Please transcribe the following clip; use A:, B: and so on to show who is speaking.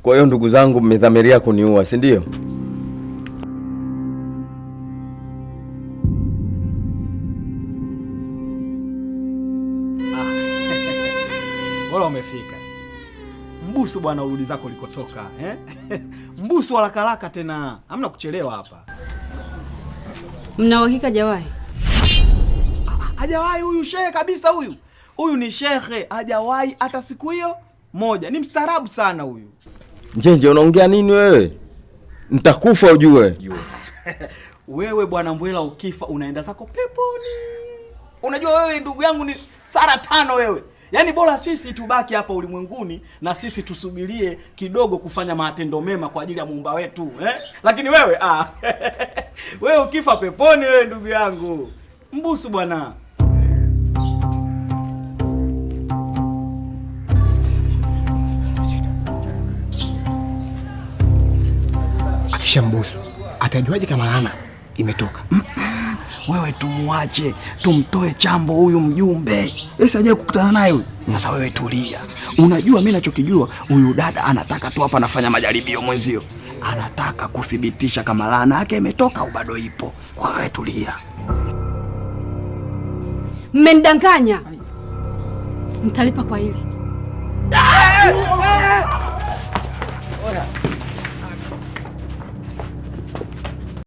A: Kwa hiyo ndugu zangu, mmedhamiria kuniua, si ndio?
B: Bora umefika. Mbusu bwana, urudi zako ulikotoka, Mbusu haraka tena. Hamna kuchelewa hapa.
C: Mna uhakika Jawai?
B: Hajawahi huyu shehe kabisa huyu. Huyu ni shehe, hajawahi hata siku hiyo moja. Ni mstaarabu sana huyu.
A: Njenje, unaongea nini wewe? Nitakufa ujue.
B: Wewe bwana Mbwela, ukifa unaenda zako peponi. Unajua wewe ndugu yangu ni sara 5 wewe. Yaani bora sisi tubaki hapa ulimwenguni na sisi tusubirie kidogo kufanya matendo mema kwa ajili ya Muumba wetu, Lakini wewe wewe ukifa peponi wewe ndugu yangu. Mbusu bwana.
D: Akishambusu atajuaje kama laana imetoka?
B: Wewe tumuache, tumtoe chambo huyu mjumbe. Esi aje kukutana naye huyu. Sasa wewe tulia. Unajua mimi ninachokijua, huyu dada anataka tu hapa anafanya majaribio mwenzio. Anataka kuthibitisha kama laana yake imetoka au bado ipo. Kwa wewe tulia.
C: Mmenidanganya. Mtalipa kwa hili.
B: Oya.